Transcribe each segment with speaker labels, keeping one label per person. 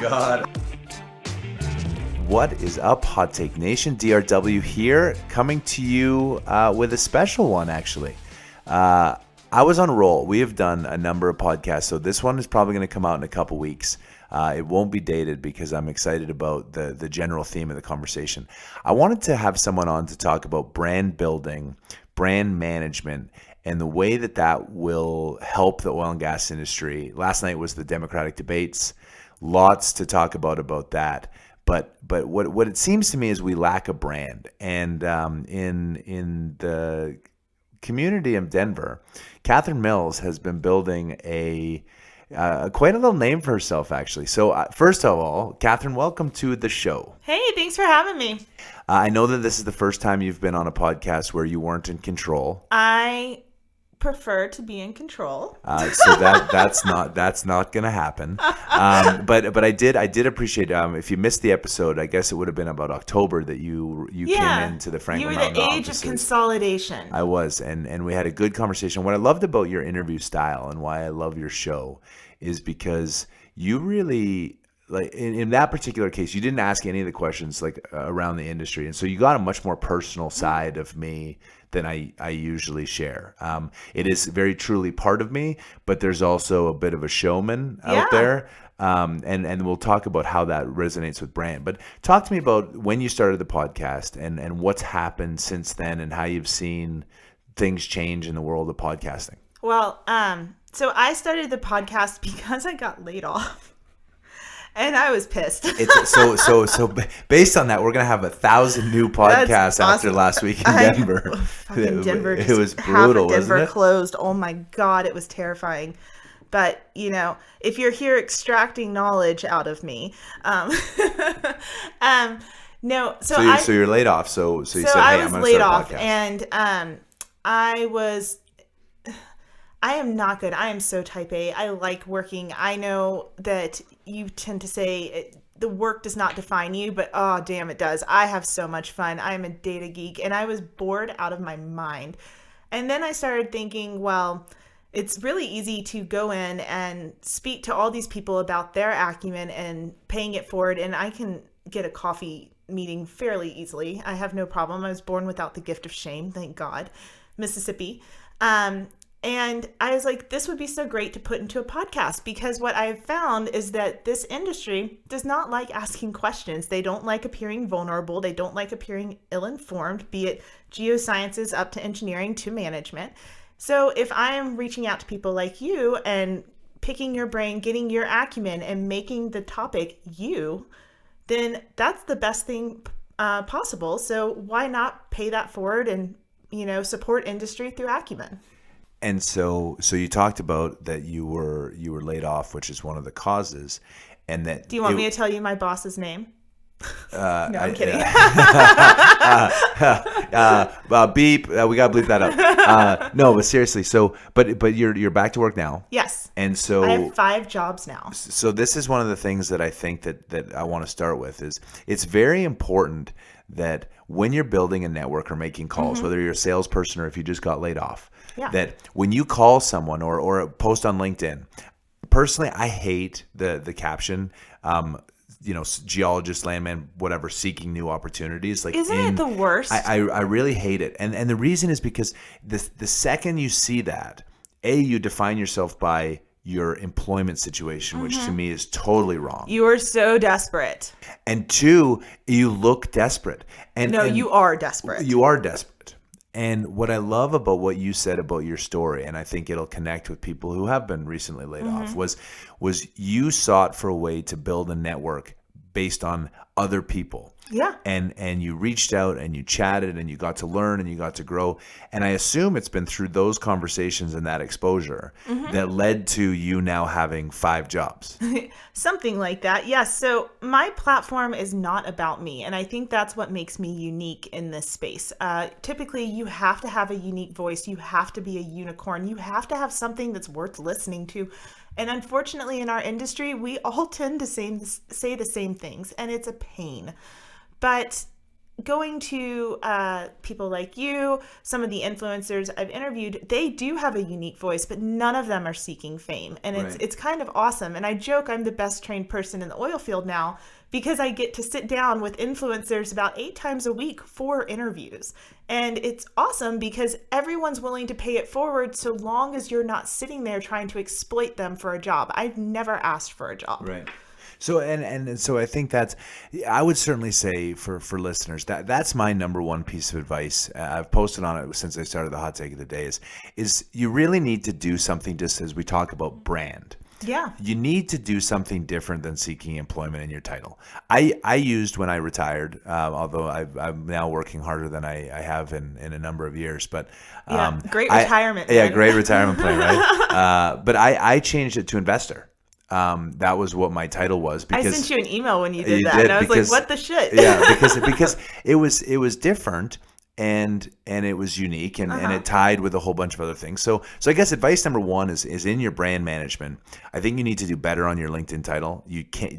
Speaker 1: God. What is up, Hot Take Nation? DRW here, coming to you with a special one, actually. I was on a roll. We have done a number of podcasts, so this one is probably going to come out in a couple weeks. It won't be dated because I'm excited about the general theme of the conversation. I wanted to have someone on to talk about brand building, brand management, and the way that will help the oil and gas industry. Last night was the Democratic debates. Lots to talk about that. But what it seems to me is we lack a brand. And in the community of Denver, Kathryn Mills has been building quite a little name for herself, actually. So first of all, Kathryn, welcome to the show.
Speaker 2: Hey, thanks for having me.
Speaker 1: I know that this is the first time you've been on a podcast where you weren't in control.
Speaker 2: I prefer to be in control.
Speaker 1: So that's not going to happen. But I did appreciate if you missed the episode, I guess it would have been about October that you came into the Franklin Mountain
Speaker 2: You were the age
Speaker 1: offices.
Speaker 2: of consolidation.
Speaker 1: I was, and we had a good conversation. What I loved about your interview style and why I love your show is because you really, like in that particular case, you didn't ask any of the questions like around the industry, and so you got a much more personal side of me than I usually share. It is very truly part of me, but there's also a bit of a showman out there. And we'll talk about how that resonates with brand. But talk to me about when you started the podcast and what's happened since then and how you've seen things change in the world of podcasting.
Speaker 2: Well, so I started the podcast because I got laid off. And I was pissed.
Speaker 1: So based on that, we're gonna have 1,000 new podcasts after last week in Denver.
Speaker 2: Denver,
Speaker 1: it was brutal.
Speaker 2: Half of Denver
Speaker 1: wasn't it?
Speaker 2: closed. Oh my God, it was terrifying. But if you're here extracting knowledge out of me, no. So
Speaker 1: you're laid off. So you said, hey,
Speaker 2: I
Speaker 1: I'm
Speaker 2: was
Speaker 1: gonna
Speaker 2: laid
Speaker 1: start a
Speaker 2: off,
Speaker 1: podcast.
Speaker 2: and I am not good. I am so type A. I like working. I know that you tend to say the work does not define you, but oh, damn, it does. I have so much fun. I am a data geek, and I was bored out of my mind. And then I started thinking, well, it's really easy to go in and speak to all these people about their acumen and paying it forward, and I can get a coffee meeting fairly easily. I have no problem. I was born without the gift of shame, thank God. Mississippi. And I was like, this would be so great to put into a podcast, because what I have found is that this industry does not like asking questions. They don't like appearing vulnerable. They don't like appearing ill-informed, be it geosciences up to engineering to management. So if I am reaching out to people like you and picking your brain, getting your acumen and making the topic you, then that's the best thing possible. So why not pay that forward and, support industry through acumen?
Speaker 1: And so you talked about that you were laid off, which is one of the causes, and that.
Speaker 2: Do you want me to tell you my boss's name? No, I'm kidding.
Speaker 1: Beep. We gotta bleep that out. No, but seriously. So, but you're back to work now.
Speaker 2: Yes.
Speaker 1: And so
Speaker 2: I have 5 jobs now.
Speaker 1: So this is one of the things that I think that I want to start with is it's very important that when you're building a network or making calls, whether you're a salesperson or if you just got laid off, that when you call someone or post on LinkedIn, personally, I hate the caption, geologist, landman, whatever, seeking new opportunities. Like,
Speaker 2: isn't it the worst?
Speaker 1: I really hate it. And the reason is because the second you see that, you define yourself by your employment situation, which to me is totally wrong.
Speaker 2: You are so desperate.
Speaker 1: And 2, you look desperate. And
Speaker 2: you are desperate.
Speaker 1: You are desperate. And what I love about what you said about your story, and I think it'll connect with people who have been recently laid off, was you sought for a way to build a network based on other people.
Speaker 2: Yeah.
Speaker 1: And you reached out and you chatted and you got to learn and you got to grow. And I assume it's been through those conversations and that exposure that led to you now having 5 jobs.
Speaker 2: Something like that. Yes. So my platform is not about me. And I think that's what makes me unique in this space. Typically, you have to have a unique voice. You have to be a unicorn. You have to have something that's worth listening to. And unfortunately, in our industry, we all tend to say the same things, and it's a pain. But going to people like you, some of the influencers I've interviewed, they do have a unique voice, but none of them are seeking fame. And it's kind of awesome. And I joke I'm the best trained person in the oil field now because I get to sit down with influencers about 8 times a week for interviews. And it's awesome because everyone's willing to pay it forward so long as you're not sitting there trying to exploit them for a job. I've never asked for a job.
Speaker 1: Right. So and so I think I would certainly say for listeners that's my number one piece of advice. I've posted on it since I started the Hot Take of the Day is you really need to do something, just as we talk about brand.
Speaker 2: Yeah.
Speaker 1: You need to do something different than seeking employment in your title. I used when I retired, although I'm now working harder than I have in a number of years. But
Speaker 2: great retirement.
Speaker 1: Great retirement plan, right? But I changed it to investor. That was what my title was. Because
Speaker 2: I sent you an email when you did that, and I was like, "What the shit?"
Speaker 1: Yeah, because it was different. And it was unique and it tied with a whole bunch of other things. So I guess advice number one is in your brand management. I think you need to do better on your LinkedIn title.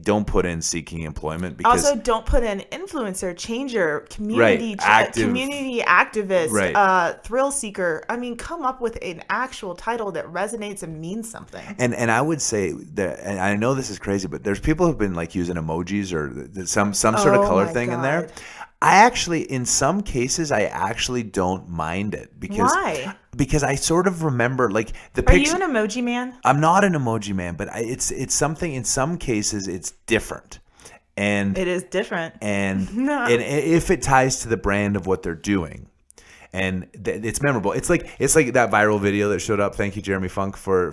Speaker 1: Don't put in seeking employment, because
Speaker 2: also don't put in influencer, changer, community community activist, thrill seeker. I mean, come up with an actual title that resonates and means something.
Speaker 1: And I would say that, and I know this is crazy, but there's people who've been like using emojis or some sort of color thing in there. I actually, in some cases, I actually don't mind it because
Speaker 2: why?
Speaker 1: Because I sort of remember like the.
Speaker 2: Are you an emoji man?
Speaker 1: I'm not an emoji man, but it's something. In some cases, it's different, and
Speaker 2: it is different,
Speaker 1: and if it ties to the brand of what they're doing. And it's memorable. It's like that viral video that showed up. Thank you, Jeremy Funk, for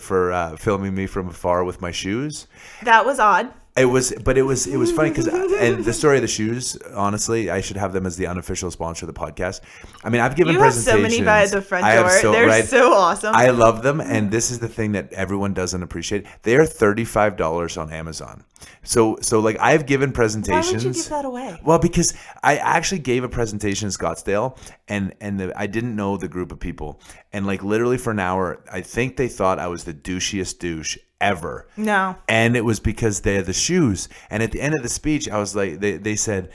Speaker 1: filming me from afar with my shoes.
Speaker 2: That was odd.
Speaker 1: It was funny because, and the story of the shoes, honestly, I should have them as the unofficial sponsor of the podcast. I mean, I've given presentations.
Speaker 2: You have so many by the front door. They're so awesome.
Speaker 1: I love them, and this is the thing that everyone doesn't appreciate. They are $35 on Amazon. So like I've given presentations.
Speaker 2: Why would you give that away?
Speaker 1: Well, because I actually gave a presentation in Scottsdale, and I didn't know the group of people, and like literally for an hour, I think they thought I was the douchiest douche ever.
Speaker 2: No.
Speaker 1: And it was because they had the shoes. And at the end of the speech, I was like, they said,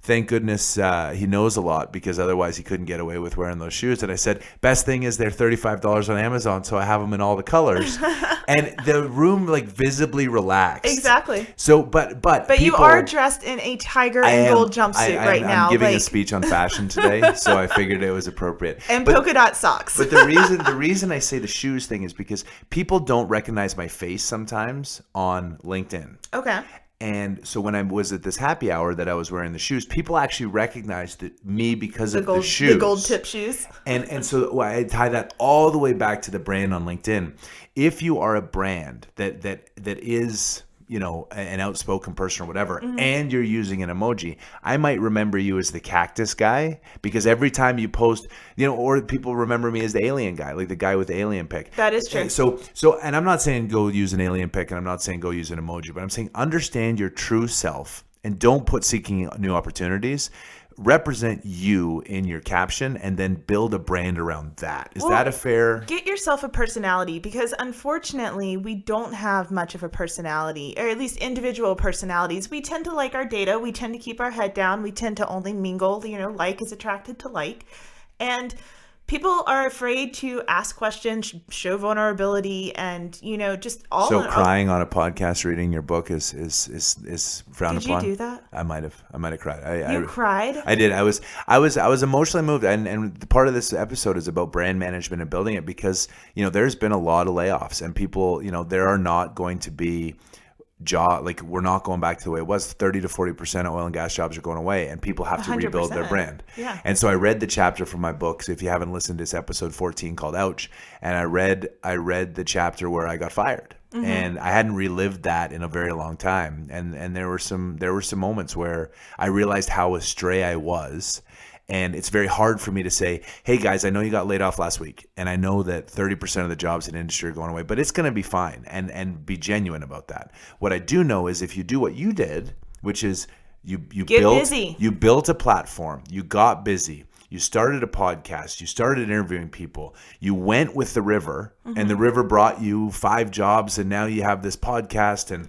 Speaker 1: thank goodness he knows a lot, because otherwise he couldn't get away with wearing those shoes. And I said, best thing is they're $35 on Amazon, so I have them in all the colors. And the room like visibly relaxed.
Speaker 2: Exactly.
Speaker 1: So, but people,
Speaker 2: you are dressed in a tiger and gold jumpsuit right now.
Speaker 1: I'm giving a speech on fashion today, so I figured it was appropriate.
Speaker 2: And polka dot socks.
Speaker 1: But the reason I say the shoes thing is because people don't recognize my face sometimes on LinkedIn.
Speaker 2: Okay.
Speaker 1: And so when I was at this happy hour that I was wearing the shoes, people actually recognized me because of the shoes.
Speaker 2: The gold tip shoes.
Speaker 1: And so I tie that all the way back to the brand on LinkedIn. If you are a brand that is, an outspoken person or whatever, and you're using an emoji, I might remember you as the cactus guy, because every time you post, or people remember me as the alien guy, like the guy with the alien pic.
Speaker 2: That is true.
Speaker 1: And so, and I'm not saying go use an alien pic, and I'm not saying go use an emoji, but I'm saying understand your true self and don't put seeking new opportunities. Represent you in your caption and then build a brand around that. Is that a fair?
Speaker 2: Get yourself a personality, because unfortunately we don't have much of a personality, or at least individual personalities. We tend to like our data. We tend to keep our head down. We tend to only mingle. Like is attracted to like. And people are afraid to ask questions, show vulnerability, and just all.
Speaker 1: So crying on a podcast, reading your book is frowned upon.
Speaker 2: Did you do that?
Speaker 1: I might have cried.
Speaker 2: You cried?
Speaker 1: I did. I was emotionally moved, and part of this episode is about brand management and building it, because there's been a lot of layoffs, and people there are not going to be we're not going back to the way it was. 30 to 40% of oil and gas jobs are going away, and people have to
Speaker 2: 100%.
Speaker 1: rebuild their brand.
Speaker 2: Yeah.
Speaker 1: And so I read the chapter from my book. So if you haven't listened to this episode 14 called Ouch, and I read the chapter where I got fired. Mm-hmm. And I hadn't relived that in a very long time. And there were some moments where I realized how astray I was. And it's very hard for me to say, hey, guys, I know you got laid off last week, and I know that 30% of the jobs in the industry are going away, but it's going to be fine, and be genuine about that. What I do know is if you do what you did, which is you built a platform, you got busy, you started a podcast, you started interviewing people, you went with the river, and the river brought you 5 jobs, and now you have this podcast, and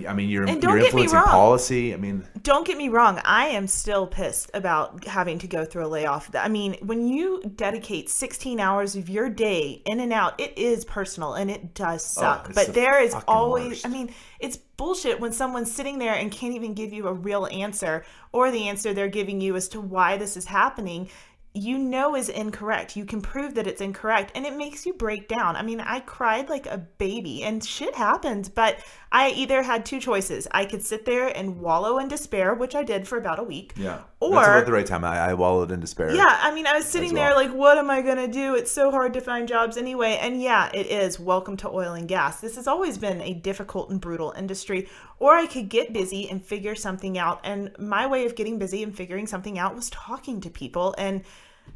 Speaker 1: I mean you're influencing policy. I mean,
Speaker 2: don't get me wrong, I am still pissed about having to go through a layoff. I mean, when you dedicate 16 hours of your day in and out, it is personal and it does suck. But there is always worst. I mean, it's bullshit when someone's sitting there and can't even give you a real answer, or the answer they're giving you as to why this is happening is incorrect. You can prove that it's incorrect, and it makes you break down. I mean, I cried like a baby, and shit happens, but I either had 2 choices. I could sit there and wallow in despair, which I did for about a week.
Speaker 1: Yeah. Or that's about the right time. I wallowed in despair.
Speaker 2: Yeah. I mean, I was sitting there like, what am I going to do? It's so hard to find jobs anyway. And yeah, it is. Welcome to oil and gas. This has always been a difficult and brutal industry. Or I could get busy and figure something out. And my way of getting busy and figuring something out was talking to people. And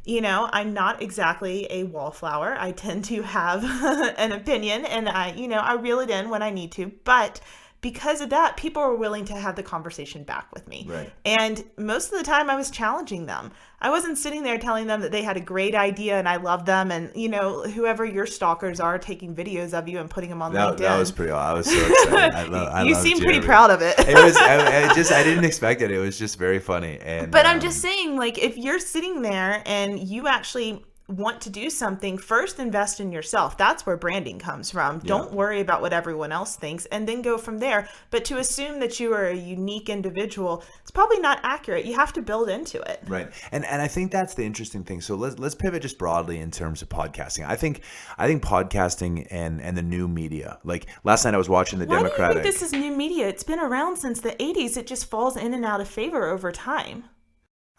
Speaker 2: I'm not exactly a wallflower. I tend to have an opinion, and I reel it in when I need to. But because of that, people were willing to have the conversation back with me.
Speaker 1: Right.
Speaker 2: And most of the time I was challenging them. I wasn't sitting there telling them that they had a great idea and I love them, and whoever your stalkers are taking videos of you and putting them on LinkedIn.
Speaker 1: That was pretty awesome. I was so excited.
Speaker 2: You seem pretty proud of it.
Speaker 1: It was I didn't expect it. It was just very funny.
Speaker 2: But I'm just saying, like, if you're sitting there and you actually want to do something, first invest in yourself. That's where branding comes from. Yeah. Don't worry about what everyone else thinks, and then go from there. But to assume that you are a unique individual, it's probably not accurate. You have to build into it.
Speaker 1: Right. And I think that's the interesting thing. So let's pivot just broadly in terms of podcasting. I think podcasting and the new media. Like last night I was watching the Democratic.
Speaker 2: Why do you think this is new media? It's been around since the 80s. It just falls in and out of favor over time.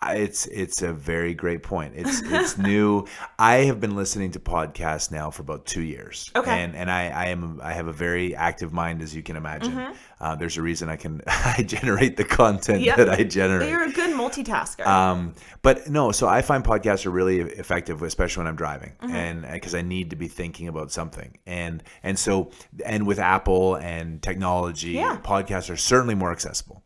Speaker 1: It's a very great point. It's new. I have been listening to podcasts now for about 2 years.
Speaker 2: Okay.
Speaker 1: And I have a very active mind, as you can imagine. Mm-hmm. There's a reason I generate the content that I generate.
Speaker 2: You're a good multitasker.
Speaker 1: But no, so I find podcasts are really effective, especially when I'm driving,
Speaker 2: mm-hmm.
Speaker 1: and because I need to be thinking about something. And so with Apple and technology, podcasts are certainly more accessible.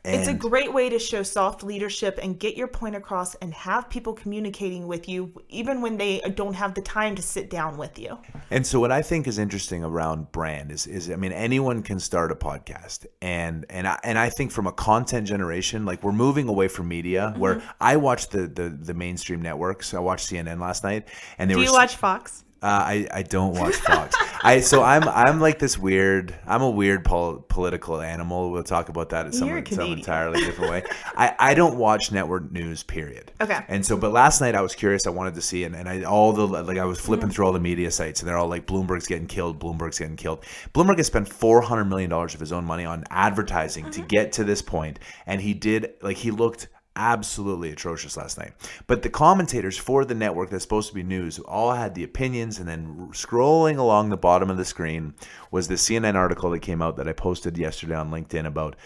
Speaker 2: It's a great way to show soft leadership and get your point across and have people communicating with you even when they don't have the time to sit down with you.
Speaker 1: And so what I think is interesting around brand is I mean, anyone can start a podcast. And I think from a content generation, like we're moving away from media, mm-hmm. where I watched the mainstream networks. I watched CNN last night. And
Speaker 2: Do you watch Fox?
Speaker 1: I don't watch Fox. I'm like this weird. I'm a weird political animal. We'll talk about that in some entirely different way. I don't watch network news. Period.
Speaker 2: Okay.
Speaker 1: And so, but last night I was curious. I wanted to see, and I was flipping through all the media sites, and they're all like, Bloomberg's getting killed. Bloomberg's getting killed. Bloomberg has spent $400 million of his own money on advertising to get to this point, and he looked absolutely atrocious last night. But the commentators for the network that's supposed to be news all had the opinions, and then scrolling along the bottom of the screen was the CNN article that came out that I posted yesterday on LinkedIn about,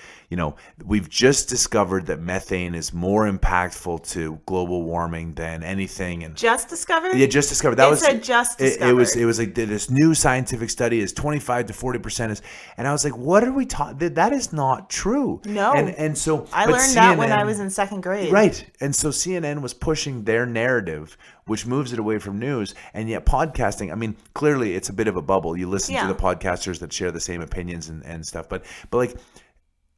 Speaker 1: we've just discovered that methane is more impactful to global warming than anything. And
Speaker 2: just discovered?
Speaker 1: Yeah, just discovered. That was
Speaker 2: just discovered.
Speaker 1: It was like this new scientific study is 25 to 40%. And I was like, what are we talking? That is not true.
Speaker 2: No.
Speaker 1: And so
Speaker 2: I learned that when I was in second grade.
Speaker 1: Right. And so CNN was pushing their narrative, which moves it away from news. And yet podcasting, I mean, clearly it's a bit of a bubble. You listen to the podcasters that share the same opinions and stuff. But like,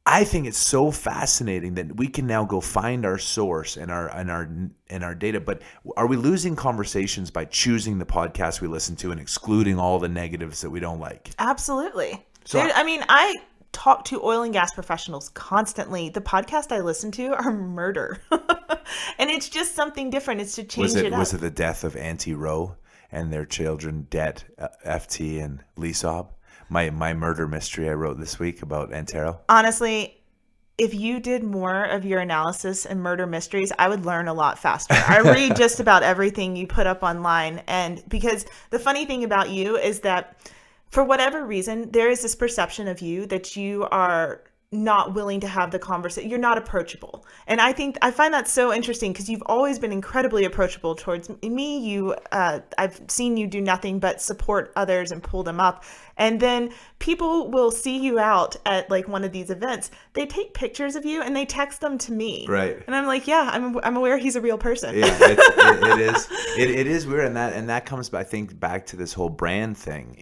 Speaker 1: I think it's so fascinating that we can now go find our source and our data. But are we losing conversations by choosing the podcast we listen to and excluding all the negatives that we don't like?
Speaker 2: Absolutely. So I talk to oil and gas professionals constantly. The podcast I listen to are murder. And it's just something different. It's to change it up.
Speaker 1: Was it the death of Auntie Roe and their children, Det, FT, and Lisob? My murder mystery I wrote this week about Antero.
Speaker 2: Honestly, if you did more of your analysis and murder mysteries, I would learn a lot faster. I read just about everything you put up online. And because the funny thing about you is that for whatever reason, there is this perception of you that you are not willing to have the conversation. You're not approachable. And I find that so interesting because you've always been incredibly approachable towards me. I've seen you do nothing but support others and pull them up. And then people will see you out at like one of these events. They take pictures of you and they text them to me.
Speaker 1: Right.
Speaker 2: And I'm like, yeah, I'm aware he's a real person.
Speaker 1: Yeah, it is. It is weird. And that comes, I think, back to this whole brand thing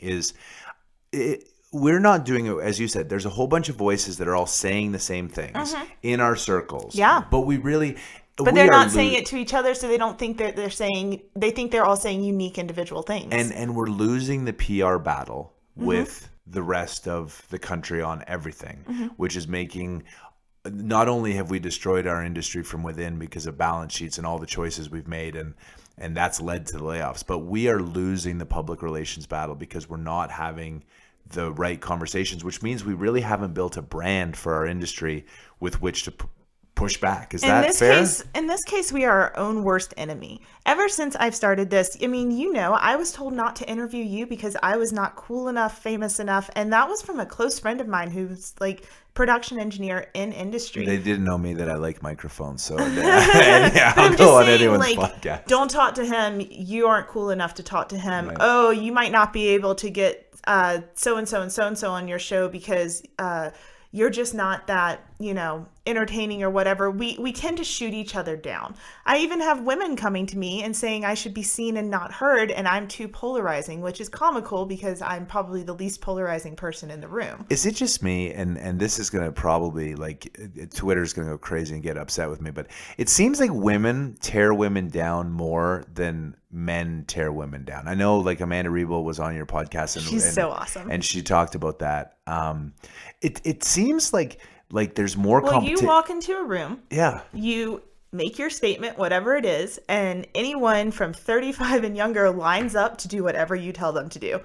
Speaker 1: we're not doing it, as you said, there's a whole bunch of voices that are all saying the same things in our circles.
Speaker 2: Yeah.
Speaker 1: But
Speaker 2: But they're not saying it to each other, so they don't think that they think they're all saying unique individual things.
Speaker 1: And we're losing the PR battle with the rest of the country on everything, which is making, not only have we destroyed our industry from within because of balance sheets and all the choices we've made, and that's led to the layoffs, but we are losing the public relations battle because we're not having the right conversations, which means we really haven't built a brand for our industry with which to push back. Is that fair?
Speaker 2: In this case, we are our own worst enemy. Ever since I've started this, I mean, I was told not to interview you because I was not cool enough, famous enough. And that was from a close friend of mine who's like production engineer in industry.
Speaker 1: They didn't know me that I like microphones. So I'll go on anyone's podcast.
Speaker 2: Don't talk to him. You aren't cool enough to talk to him.
Speaker 1: Right.
Speaker 2: Oh, you might not be able to get so-and-so and so-and-so on your show because you're just not that, entertaining or whatever. We tend to shoot each other down. I even have women coming to me and saying I should be seen and not heard, and I'm too polarizing, which is comical because I'm probably the least polarizing person in the room.
Speaker 1: Is it just me? And this is going to probably, Twitter's going to go crazy and get upset with me, but it seems like women tear women down more than men tear women down. I know, Amanda Rebel was on your podcast, and
Speaker 2: she's so awesome,
Speaker 1: and she talked about that. It seems like there's more competition.
Speaker 2: You walk into a room, you make your statement, whatever it is, and anyone from 35 and younger lines up to do whatever you tell them to do.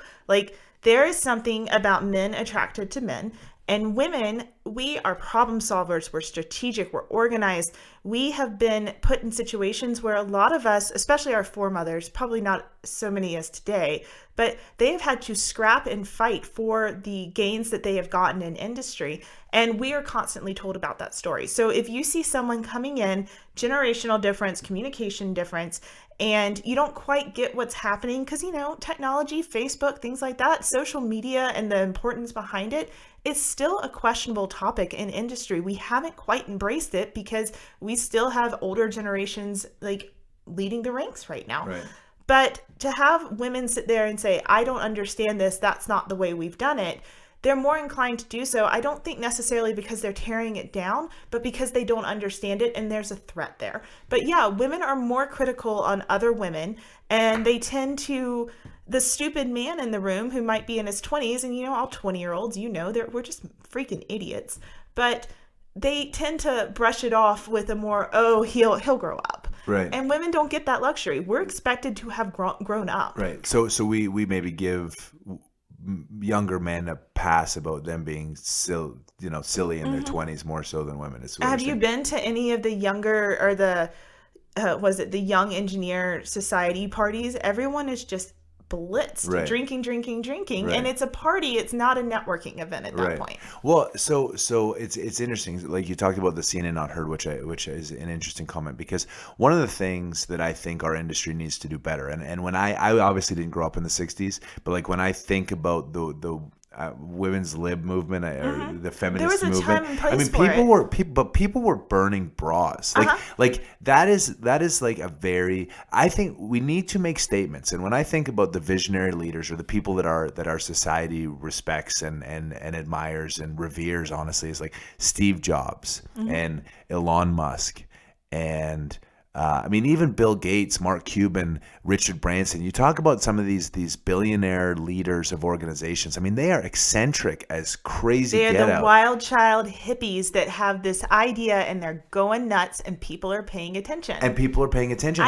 Speaker 2: There is something about men attracted to men. And women, we are problem solvers, we're strategic, we're organized. We have been put in situations where a lot of us, especially our foremothers, probably not so many as today, but they have had to scrap and fight for the gains that they have gotten in industry. And we are constantly told about that story. So if you see someone coming in, generational difference, communication difference, and you don't quite get what's happening because, technology, Facebook, things like that, social media and the importance behind it, it's still a questionable topic in industry. We haven't quite embraced it because we still have older generations leading the ranks right now.
Speaker 1: Right.
Speaker 2: But to have women sit there and say, I don't understand this, that's not the way we've done it, they're more inclined to do so. I don't think necessarily because they're tearing it down, but because they don't understand it and there's a threat there. But yeah, women are more critical on other women, and they tend to, the stupid man in the room who might be in his 20s, and all 20-year-olds, we're just freaking idiots, but they tend to brush it off with a more, he'll grow up.
Speaker 1: Right.
Speaker 2: And women don't get that luxury. We're expected to have grown up.
Speaker 1: Right. So we maybe give younger men a pass about them being silly in their 20s more so than women.
Speaker 2: Have you been to any of the younger or the the Young Engineer Society parties? Everyone is just blitzed,
Speaker 1: right.
Speaker 2: drinking,
Speaker 1: right.
Speaker 2: and it's a party. It's not a networking event at that
Speaker 1: right.
Speaker 2: point.
Speaker 1: Well, so it's interesting. Like you talked about the seen and not heard, which is an interesting comment, because one of the things that I think our industry needs to do better, and when I obviously didn't grow up in the 60s, but when I think about the women's lib movement or the feminist movement.
Speaker 2: There was a time and place for
Speaker 1: people were burning bras. That is a very, I think we need to make statements. And when I think about the visionary leaders or the people that our society respects and admires and reveres, honestly, is like Steve Jobs and Elon Musk and even Bill Gates, Mark Cuban, Richard Branson. You talk about some of these billionaire leaders of organizations. They are eccentric as crazy.
Speaker 2: They're the wild child hippies that have this idea and they're going nuts, and people are paying attention.
Speaker 1: I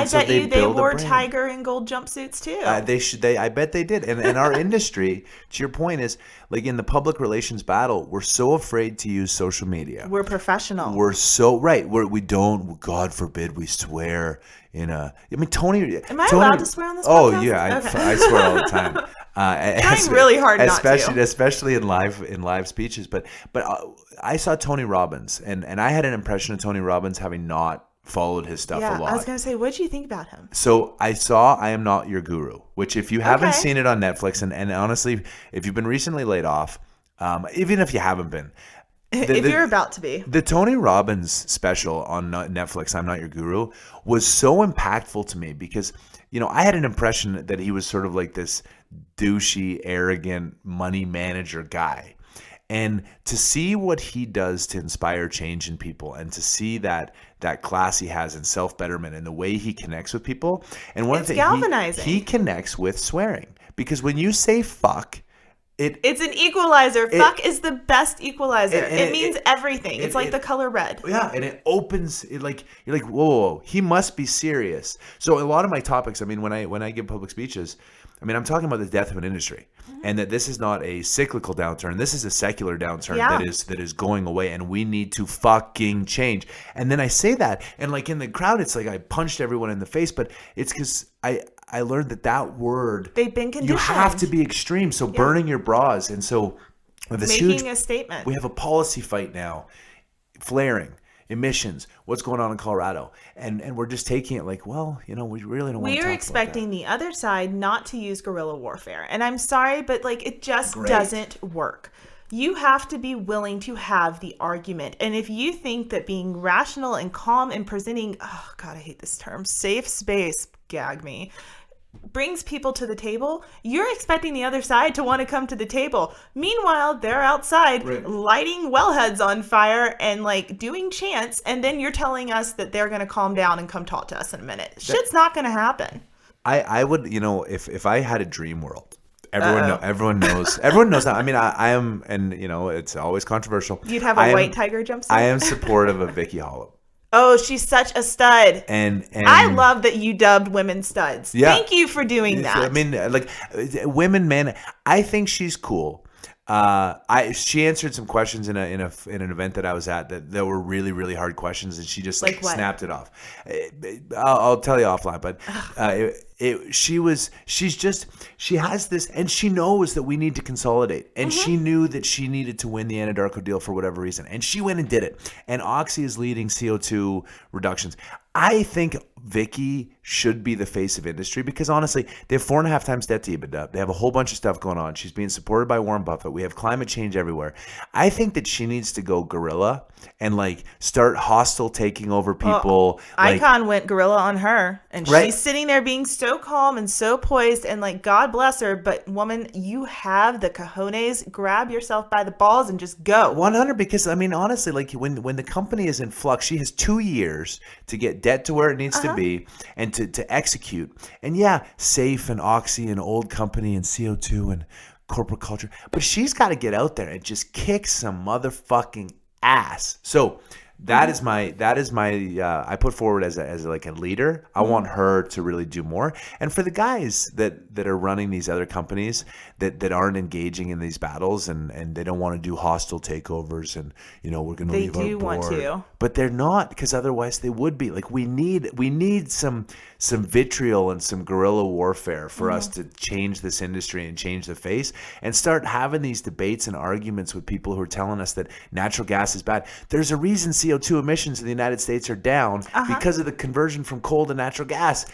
Speaker 2: bet you they wore tiger and gold jumpsuits too.
Speaker 1: They should. I bet they did. And our industry, to your point, is in the public relations battle, we're so afraid to use social media.
Speaker 2: We're professional.
Speaker 1: We're so right. We don't. God forbid we swear in a. Tony.
Speaker 2: Am I allowed to swear on this podcast?
Speaker 1: Oh yeah, okay. I swear all the time.
Speaker 2: Trying really hard not to.
Speaker 1: Especially in live speeches. But I saw Tony Robbins, and I had an impression of Tony Robbins having not followed his stuff a lot.
Speaker 2: I was going to say, what did you think about him?
Speaker 1: So I saw I Am Not Your Guru, which if you haven't seen it on Netflix, and honestly, if you've been recently laid off, even if you haven't been,
Speaker 2: if you're about to be.
Speaker 1: The Tony Robbins special on Netflix, I'm Not Your Guru, was so impactful to me because, I had an impression that he was sort of like this douchey, arrogant money manager guy. And to see what he does to inspire change in people, and to see that class he has in self-betterment and the way he connects with people. And one of the things,
Speaker 2: galvanizing.
Speaker 1: He connects with swearing, because when you say fuck,
Speaker 2: it's an equalizer. Fuck is the best equalizer. It means everything. It's like the color red.
Speaker 1: Yeah, and it opens it, like you're like, whoa, he must be serious. So a lot of my topics, when I give public speeches, I'm talking about the death of an industry, and that this is not a cyclical downturn. This is a secular downturn that is going away, and we need to fucking change. And then I say that, and like in the crowd, it's like I punched everyone in the face, but it's because I learned that word,
Speaker 2: they've been conditioned.
Speaker 1: You have to be extreme. So burning your bras, and so
Speaker 2: making a statement.
Speaker 1: We have a policy fight now, flaring. Emissions, what's going on in Colorado, and we're just taking it like, well, we really don't want to talk
Speaker 2: We're expecting the other side not to use guerrilla warfare, and I'm sorry, but it just doesn't work. You have to be willing to have the argument, and if you think that being rational and calm and presenting, oh God, I hate this term, safe space, gag me, brings people to the table, you're expecting the other side to want to come to the table. Meanwhile, they're outside lighting wellheads on fire and doing chants, and then you're telling us that they're going to calm down and come talk to us in a minute. Shit's not going to happen.
Speaker 1: I would, if I had a dream world, everyone knows that. I am, and it's always controversial.
Speaker 2: You'd have a white tiger jumpsuit.
Speaker 1: I am supportive of Vicky Hollow.
Speaker 2: Oh, she's such a stud.
Speaker 1: And
Speaker 2: I love that you dubbed women studs.
Speaker 1: Yeah.
Speaker 2: Thank you for doing that.
Speaker 1: Women, men, I think she's cool. She answered some questions in an event that I was at that were really, really hard questions, and she just snapped it off. I'll tell you offline, but she has this, and she knows that we need to consolidate, and she knew that she needed to win the Anadarko deal for whatever reason, and she went and did it. And Oxy is leading CO2 reductions. I think Vicky should be the face of industry, because honestly, they have 4.5 times debt to EBITDA. They have a whole bunch of stuff going on. She's being supported by Warren Buffett. We have climate change everywhere. I think that she needs to go guerrilla and start hostile taking over people.
Speaker 2: Icon went guerrilla on her, and she's sitting there being so calm and so poised, and God bless her. But woman, you have the cojones. Grab yourself by the balls and just go.
Speaker 1: 100, because honestly, when the company is in flux, she has 2 years to get debt to where it needs to be, and to execute. And safe and Oxy and old company and CO2 and corporate culture, but she's got to get out there and just kick some motherfucking ass. So that is my I put forward as a leader. I want her to really do more. And for the guys that are running these other companies that aren't engaging in these battles, and they don't want to do hostile takeovers, and we're going to leave our board. They do want to, but they're not, because otherwise they would be. We need some vitriol and some guerrilla warfare for us to change this industry and change the face, and start having these debates and arguments with people who are telling us that natural gas is bad. There's a reason CO2 emissions in the United States are down because of the conversion from coal to natural gas.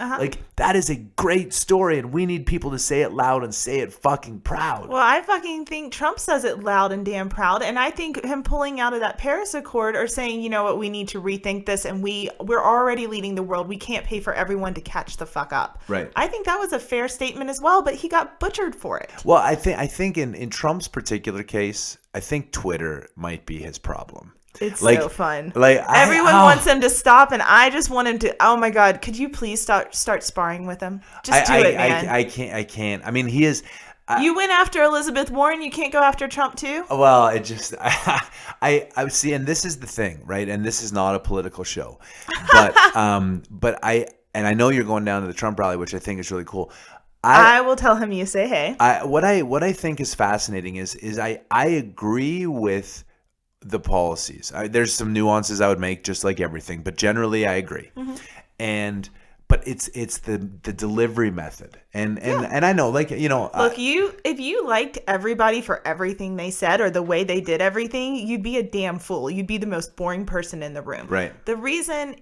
Speaker 1: That is a great story, and we need people to say it loud and say it fucking proud.
Speaker 2: Well, I fucking think Trump says it loud and damn proud, and I think him pulling out of that Paris Accord, or saying, you know what, we need to rethink this, and we're already leading the world. We can't pay for everyone to catch the fuck up.
Speaker 1: Right.
Speaker 2: I think that was a fair statement as well, but he got butchered for it.
Speaker 1: Well, I think in Trump's particular case, I think Twitter might be his problem.
Speaker 2: It's so fun. Everyone wants him to stop, and I just want him to. Oh my God! Could you please start sparring with him? Just do it, man.
Speaker 1: I can't. He is.
Speaker 2: You went after Elizabeth Warren. You can't go after Trump too.
Speaker 1: Well, it just I see, and this is the thing, right? And this is not a political show, but I know you're going down to the Trump rally, which I think is really cool.
Speaker 2: I will tell him you say hey.
Speaker 1: What I think is fascinating is I agree with the policies. There's some nuances I would make, just like everything, but generally I agree. but it's the delivery method. And I know, like,
Speaker 2: Look, if you liked everybody for everything they said or the way they did everything, you'd be a damn fool. You'd be the most boring person in the room.
Speaker 1: Right.
Speaker 2: The reason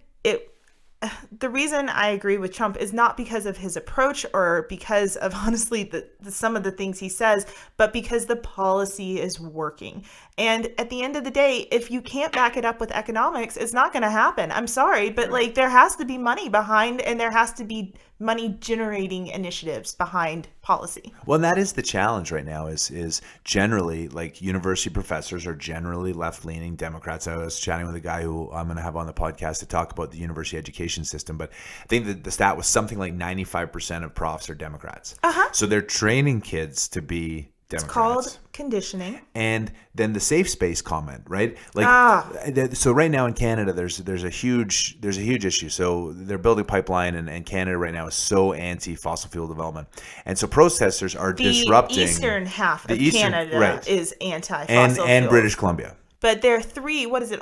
Speaker 2: I agree with Trump is not because of his approach or because of, honestly, some of the things he says, but because the policy is working. And at the end of the day, if you can't back it up with economics, it's not going to happen. I'm sorry, but like there has to be money behind, and there has to be money generating initiatives behind policy.
Speaker 1: Well, and that is the challenge right now is generally, like, university professors are generally left-leaning Democrats. I was chatting with a guy who I'm going to have on the podcast to talk about the university education system, but I think that the stat was something like 95% of profs are Democrats. So they're training kids to be Democrats.
Speaker 2: It's called conditioning.
Speaker 1: And then the safe space comment, right? Like, so right now in Canada, there's a huge issue. So they're building a pipeline, and Canada right now is so anti fossil fuel development, and so protesters are disrupting.
Speaker 2: The eastern half of Canada is anti fossil
Speaker 1: and British Columbia.
Speaker 2: But there are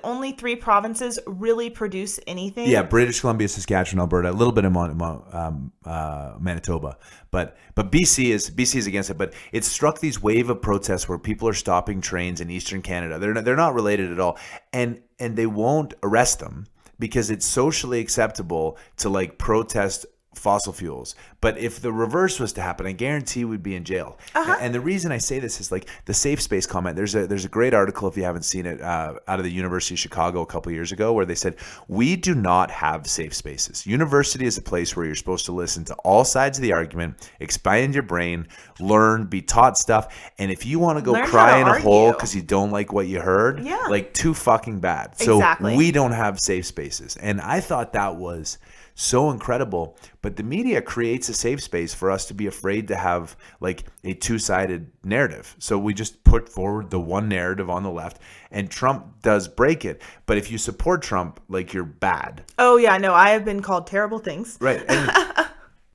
Speaker 2: only 3 provinces really produce anything?
Speaker 1: Yeah, British Columbia, Saskatchewan, Alberta, a little bit of Manitoba. But BC is against it. But it's struck these wave of protests where people are stopping trains in Eastern Canada. They're not related at all. And they won't arrest them because it's socially acceptable to, like, protest fossil fuels. But if the reverse was to happen, I guarantee we'd be in jail. And the reason I say this is, like, the safe space comment. There's a great article, if you haven't seen it, out of the University of Chicago a couple of years ago, where they said, we do not have safe spaces. University is a place where you're supposed to listen to all sides of the argument, expand your brain, learn, be taught stuff. And if you want to go cry in a hole because you don't like what you heard, like, too fucking bad. So we don't have safe spaces. And I thought that was so incredible, but the media creates a safe space for us to be afraid to have, like, a two-sided narrative. So we just put forward the one narrative on the left, and Trump does break it. But if you support Trump, like, you're bad.
Speaker 2: Oh yeah, no, I have been called terrible things.
Speaker 1: Right. And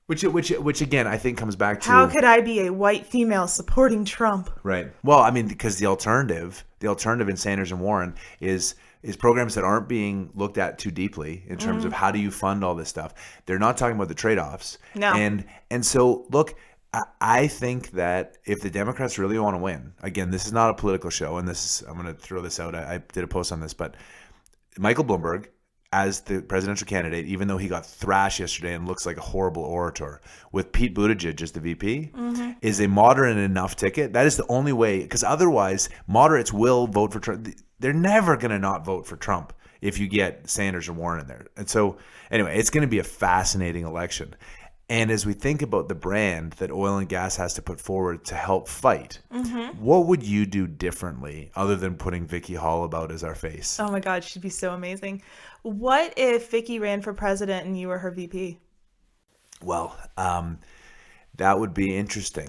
Speaker 1: which again, I think comes back to,
Speaker 2: how could I be a white female supporting Trump?
Speaker 1: Right. Well, I mean, because the alternative in Sanders and Warren is programs that aren't being looked at too deeply in terms of how do you fund all this stuff. They're not talking about the trade-offs.
Speaker 2: No.
Speaker 1: And so, look, I think that if the Democrats really want to win, again, this is not a political show, and I'm going to throw this out. I did a post on this, but Michael Bloomberg, as the presidential candidate, even though he got thrashed yesterday and looks like a horrible orator, with Pete Buttigieg as the VP, is a moderate enough ticket. That is the only way, because otherwise moderates will vote for Trump. They're never going to not vote for Trump if you get Sanders or Warren in there. And so, anyway, it's going to be a fascinating election. And as we think about the brand that oil and gas has to put forward to help fight, what would you do differently other than putting Vicky Hall about as our face?
Speaker 2: Oh my God, she'd be so amazing. What if Vicky ran for president and you were her VP?
Speaker 1: Well, that would be interesting.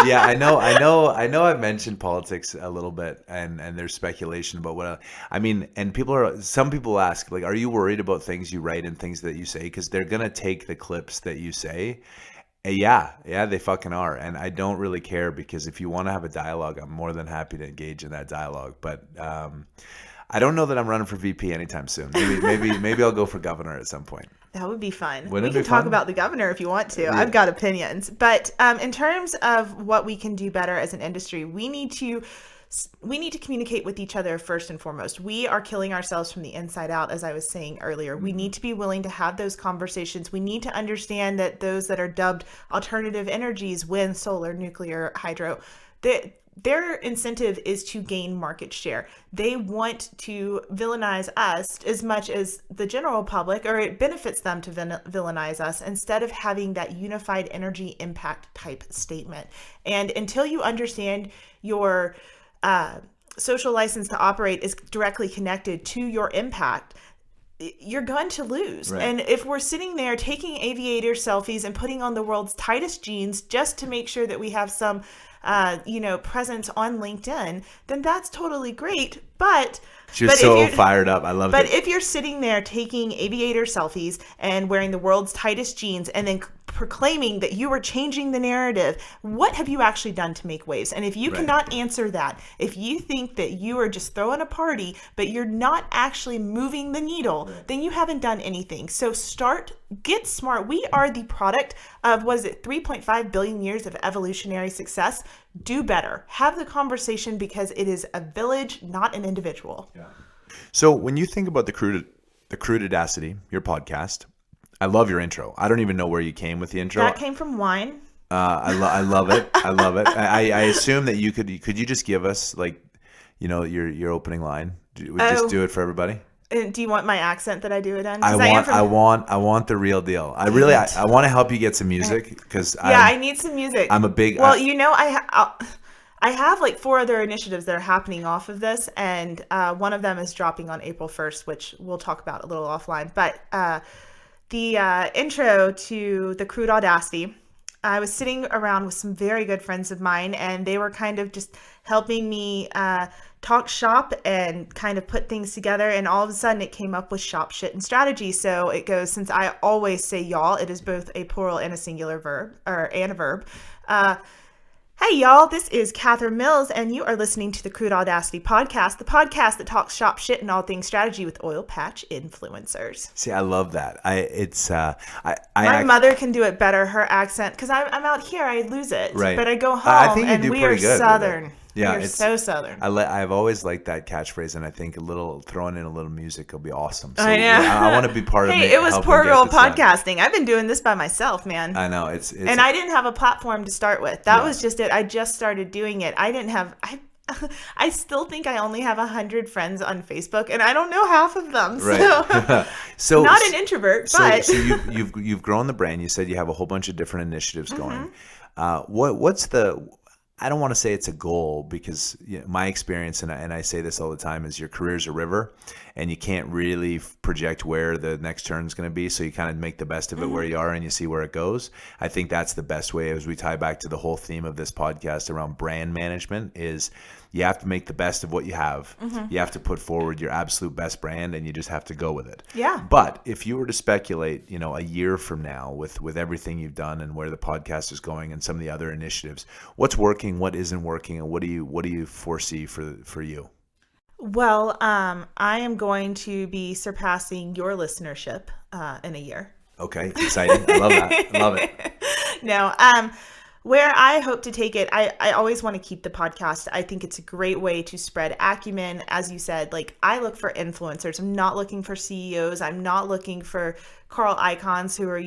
Speaker 1: Yeah, I know. I've mentioned politics a little bit, and there's speculation about what I mean. And some people ask, like, are you worried about things you write and things that you say? Because they're gonna take the clips that you say. Yeah, they fucking are. And I don't really care, because if you want to have a dialogue, I'm more than happy to engage in that dialogue. But I don't know that I'm running for VP anytime soon. Maybe I'll go for governor at some point.
Speaker 2: That would be fun.
Speaker 1: Wouldn't
Speaker 2: we
Speaker 1: it
Speaker 2: can
Speaker 1: be
Speaker 2: talk
Speaker 1: fun?
Speaker 2: about the governor if you want to.
Speaker 1: Yeah.
Speaker 2: I've got opinions. But in terms of what we can do better as an industry, we need to communicate with each other first and foremost. We are killing ourselves from the inside out, as I was saying earlier. We need to be willing to have those conversations. We need to understand that those that are dubbed alternative energies, wind, solar, nuclear, hydro, their incentive is to gain market share. They want to villainize us as much as the general public, or it benefits them to villainize us, instead of having that unified energy impact type statement. And until you understand your social license to operate is directly connected to your impact, you're going to lose.
Speaker 1: Right.
Speaker 2: And if we're sitting there taking aviator selfies and putting on the world's tightest jeans just to make sure that we have some presence on LinkedIn, then that's totally great. But
Speaker 1: she was so fired up. I loved it.
Speaker 2: But if you're sitting there taking aviator selfies and wearing the world's tightest jeans and then proclaiming that you are changing the narrative, what have you actually done to make waves? And if you cannot answer that, if you think that you are just throwing a party, but you're not actually moving the needle, then you haven't done anything. So get smart. We are the product of, 3.5 billion years of evolutionary success. Do better. Have the conversation, because it is a village, not an individual.
Speaker 1: Yeah. So when you think about the Crude Audacity, your podcast, I love your intro. I don't even know where you came with the intro.
Speaker 2: That came from wine.
Speaker 1: I love it. I love it. I assume that you could you just give us your opening line? Just do it for everybody.
Speaker 2: And do you want my accent that I do it in?
Speaker 1: I want the real deal. I want to help you get some music, because
Speaker 2: I need some music.
Speaker 1: I'm a big
Speaker 2: I have like 4 other initiatives that are happening off of this, and one of them is dropping on April 1st, which we'll talk about a little offline. But the intro to the Crude Audacity, I was sitting around with some very good friends of mine, and they were kind of just helping me talk shop and kind of put things together. And all of a sudden it came up with shop, shit, and strategy. So it goes, since I always say y'all, it is both a plural and a singular verb, and a verb. Hey y'all, this is Kathryn Mills, and you are listening to the Crude Audacity podcast, the podcast that talks shop, shit, and all things strategy with oil patch influencers.
Speaker 1: See, I love that.
Speaker 2: My mother can do it better, her accent, because I'm out here, I lose it.
Speaker 1: Right.
Speaker 2: But I go home,
Speaker 1: I think
Speaker 2: and we are Southern.
Speaker 1: Yeah,
Speaker 2: it's so Southern.
Speaker 1: I've always liked that catchphrase, and I think throwing in a little music will be awesome. So
Speaker 2: I know.
Speaker 1: I want to be part of it.
Speaker 2: Hey, it was poor girl podcasting. I've been doing this by myself, man.
Speaker 1: I know
Speaker 2: and I didn't have a platform to start with. That was just it. I just started doing it. I still think I only have 100 friends on Facebook, and I don't know half of them.
Speaker 1: Right. So
Speaker 2: not an introvert, but
Speaker 1: so you've grown the brand. You said you have a whole bunch of different initiatives going. What's the I don't want to say it's a goal, because my experience, and I say this all the time, is your career's a river, and you can't really project where the next turn is going to be. So you kind of make the best of it where you are, and you see where it goes. I think that's the best way, as we tie back to the whole theme of this podcast around brand management, is you have to make the best of what you have. You have to put forward your absolute best brand, and you just have to go with it.
Speaker 2: Yeah.
Speaker 1: But if you were to speculate, a year from now with everything you've done and where the podcast is going and some of the other initiatives, what's working, what isn't working, and what do you foresee for you?
Speaker 2: Well, I am going to be surpassing your listenership in a year.
Speaker 1: Okay, exciting. I love that. I love it.
Speaker 2: No, where I hope to take it, I always want to keep the podcast. I think it's a great way to spread acumen. As you said, I look for influencers. I'm not looking for CEOs. I'm not looking for Carl Icahns, who are,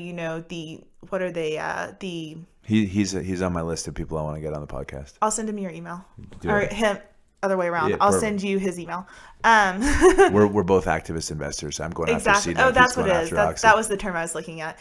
Speaker 2: what are they?
Speaker 1: He's on my list of people I want to get on the podcast.
Speaker 2: I'll send him your email. Or him. Other way around. I'll send you his email.
Speaker 1: We're both activist investors. I'm going after CEDA.
Speaker 2: Oh, that's what it is. That was the term I was looking at.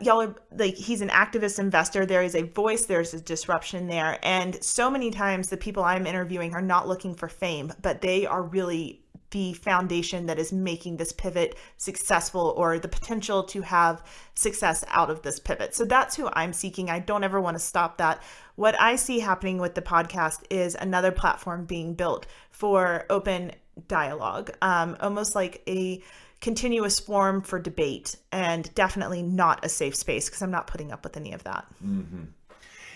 Speaker 2: Y'all are he's an activist investor. There is a voice. There's a disruption there. And so many times the people I'm interviewing are not looking for fame, but they are really the foundation that is making this pivot successful, or the potential to have success out of this pivot. So that's who I'm seeking. I don't ever want to stop that. What I see happening with the podcast is another platform being built for open dialogue, almost like a continuous forum for debate, and definitely not a safe space, because I'm not putting up with any of that.
Speaker 1: Mm-hmm.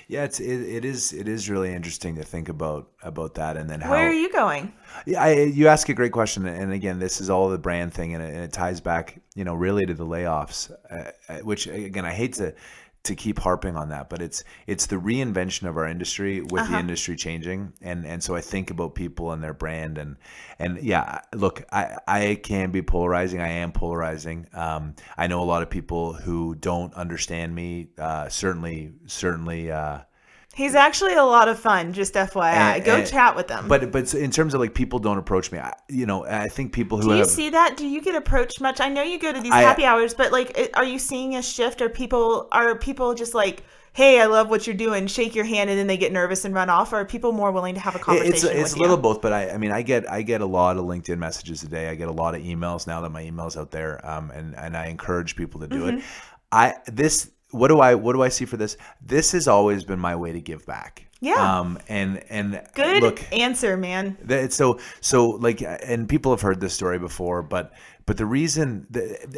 Speaker 1: Yeah, it is really interesting to think about that, and then how.
Speaker 2: Where are you going?
Speaker 1: Yeah, you ask a great question, and again, this is all the brand thing, and it ties back, really to the layoffs, which again I hate to keep harping on that, but it's the reinvention of our industry with the industry changing, and so I think about people and their brand, and yeah, look, I can be polarizing. I am polarizing. I know a lot of people who don't understand me. Certainly.
Speaker 2: He's actually a lot of fun, just FYI. Go chat with them.
Speaker 1: But in terms of people don't approach me, I think people who
Speaker 2: do you see that? Do you get approached much? I know you go to these happy hours, but are you seeing a shift? Are people just hey, I love what you're doing, shake your hand, and then they get nervous and run off? Or are people more willing to have a conversation with you?
Speaker 1: It's a little both, but I get a lot of LinkedIn messages a day. I get a lot of emails now that my email's out there, and I encourage people to do it. what do I see for this? This has always been my way to give back.
Speaker 2: Yeah.
Speaker 1: And
Speaker 2: Good
Speaker 1: look,
Speaker 2: answer, man.
Speaker 1: so like, and people have heard this story before, but the reason,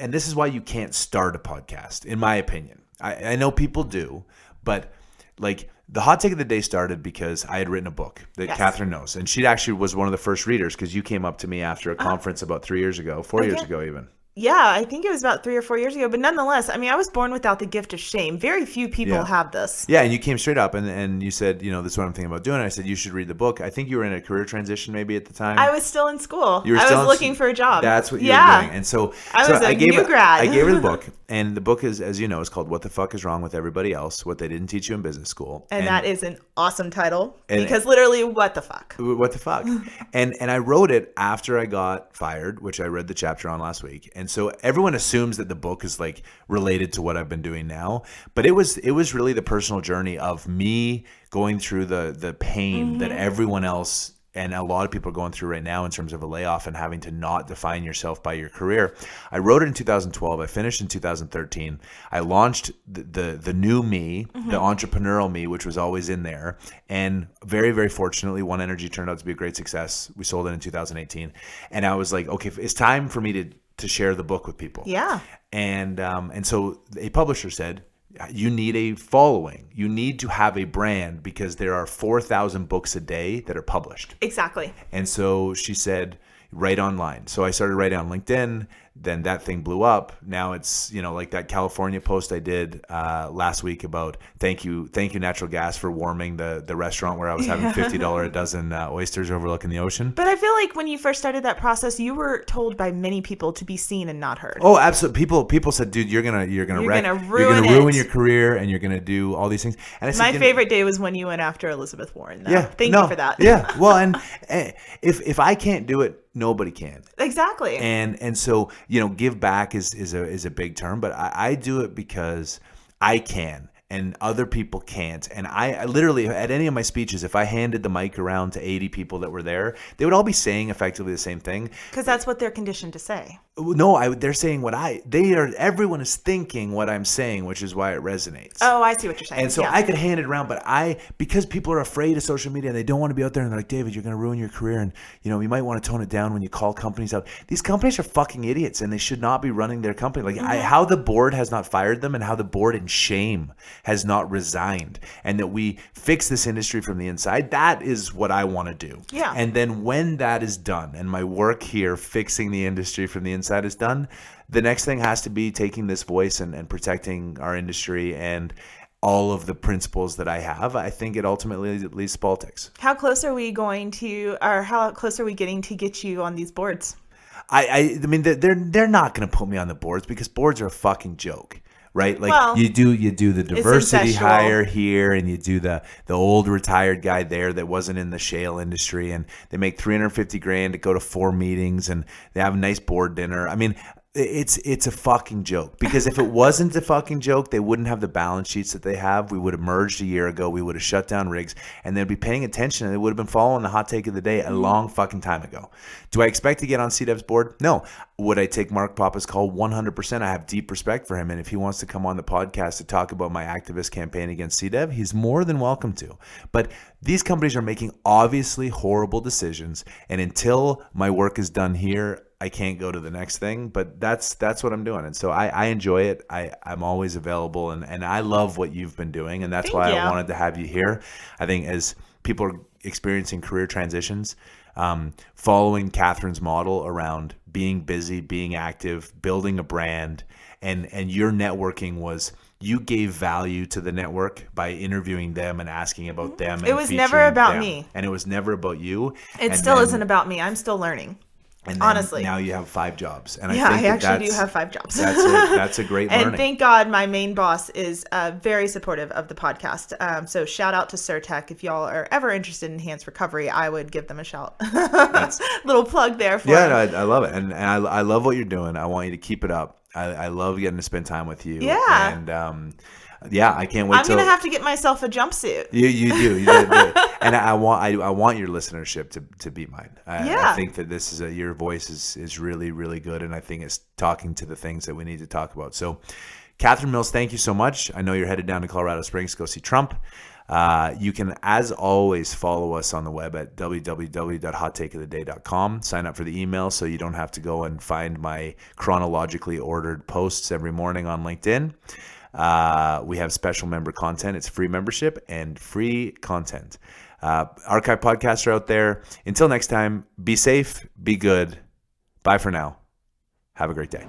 Speaker 1: and this is why you can't start a podcast, in my opinion. I know people do, but like the hot take of the day started because I had written a book that Kathryn knows, and she actually was one of the first readers because you came up to me after a conference about 4 years ago even.
Speaker 2: Yeah, I think it was about 3 or 4 years ago. But nonetheless, I mean, I was born without the gift of shame. Very few people have this.
Speaker 1: Yeah, and you came straight up and you said, this is what I'm thinking about doing. And I said, you should read the book. I think you were in a career transition maybe at the time.
Speaker 2: I was still in school.
Speaker 1: You were
Speaker 2: I was looking for a job.
Speaker 1: That's what you were doing. And so
Speaker 2: I was a new grad.
Speaker 1: I gave her the book. And the book is, as you know, is called What the Fuck is Wrong with Everybody Else? What They Didn't Teach You in Business School.
Speaker 2: And that is an awesome title because literally, what the fuck?
Speaker 1: What the fuck? and I wrote it after I got fired, which I read the chapter on last week. And so everyone assumes that the book is like related to what I've been doing now, but it was really the personal journey of me going through the pain that everyone else and a lot of people are going through right now in terms of a layoff and having to not define yourself by your career. I wrote it in 2012. I finished in 2013. I launched the new me, the entrepreneurial me, which was always in there. And very, very fortunately, One Energy turned out to be a great success. We sold it in 2018. And I was like, okay, it's time for me to share the book with people.
Speaker 2: Yeah.
Speaker 1: And so a publisher said, you need a following. You need to have a brand because there are 4,000 books a day that are published.
Speaker 2: Exactly.
Speaker 1: And so she said, write online. So I started writing on LinkedIn. Then that thing blew up. Now it's, like that California post I did last week about thank you natural gas for warming the restaurant where I was having $50 a dozen oysters overlooking the ocean.
Speaker 2: But I feel like when you first started that process, you were told by many people to be seen and not heard.
Speaker 1: Oh, absolutely. People said, dude, you're gonna ruin your career and you're gonna do all these things. And I said,
Speaker 2: my favorite day was when you went after Elizabeth Warren. Though.
Speaker 1: Yeah,
Speaker 2: thank you for that.
Speaker 1: Yeah. Well, and if I can't do it, nobody can.
Speaker 2: Exactly.
Speaker 1: And so, give back is a big term, but I do it because I can and other people can't. And I literally, at any of my speeches, if I handed the mic around to 80 people that were there, they would all be saying effectively the same thing.
Speaker 2: Because that's what they're conditioned to say.
Speaker 1: No, they're saying everyone is thinking what I'm saying, which is why it resonates.
Speaker 2: Oh, I see what you're saying.
Speaker 1: And so I could hand it around, but because people are afraid of social media and they don't want to be out there and they're like, David, you're going to ruin your career. And, you might want to tone it down when you call companies out. These companies are fucking idiots and they should not be running their company. Like how the board has not fired them and how the board in shame has not resigned and that we fix this industry from the inside. That is what I want to do.
Speaker 2: Yeah.
Speaker 1: And then when that is done and my work here fixing the industry from the inside is done, the next thing has to be taking this voice and protecting our industry and all of the principles that I have. I think it ultimately leads to politics.
Speaker 2: How close are we getting to get you on these boards?
Speaker 1: I mean, they're not going to put me on the boards because boards are a fucking joke. Right, like you do the diversity hire here, and you do the old retired guy there that wasn't in the shale industry, and they make $350,000 to go to 4 meetings, and they have a nice board dinner. I mean, it's a fucking joke because if it wasn't a fucking joke, they wouldn't have the balance sheets that they have. We would have merged a year ago. We would have shut down rigs, and they'd be paying attention, and they would have been following the hot take of the day a long fucking time ago. Do I expect to get on CDEV's board? No. Would I take Mark Papa's call? 100%. I have deep respect for him, and if he wants to come on the podcast to talk about my activist campaign against CDEV, he's more than welcome to. But these companies are making obviously horrible decisions, and until my work is done here, I can't go to the next thing, but that's what I'm doing. And so I enjoy it. I'm always available, and I love what you've been doing, and that's why I wanted to have you here. I think as people are experiencing career transitions, following Kathryn's model around being busy, being active, building a brand, and your networking was you gave value to the network by interviewing them and asking about them.
Speaker 2: It was never about me.
Speaker 1: And it was never about you.
Speaker 2: It still isn't about me. I'm still learning.
Speaker 1: And
Speaker 2: honestly,
Speaker 1: now you have 5 jobs. And
Speaker 2: I actually do have 5 jobs.
Speaker 1: That's a great learning.
Speaker 2: And thank God my main boss is very supportive of the podcast. So shout out to SurTech. If y'all are ever interested in enhanced recovery, I would give them a shout. Little plug there for
Speaker 1: them. No, I love it. And I love what you're doing. I want you to keep it up. I love getting to spend time with you.
Speaker 2: Yeah.
Speaker 1: And I can't wait.
Speaker 2: I'm gonna have to get myself a jumpsuit.
Speaker 1: You do, and I want your listenership to be mine. I think that this is your voice is really, really good, and I think it's talking to the things that we need to talk about. So, Kathryn Mills, thank you so much. I know you're headed down to Colorado Springs to go see Trump. You can, as always, follow us on the web at www.hottakeoftheday.com. Sign up for the email so you don't have to go and find my chronologically ordered posts every morning on LinkedIn. We have special member content. It's free membership and free content. Archive podcasts are out there. Until next time, be safe, be good. Bye for now. Have a great day.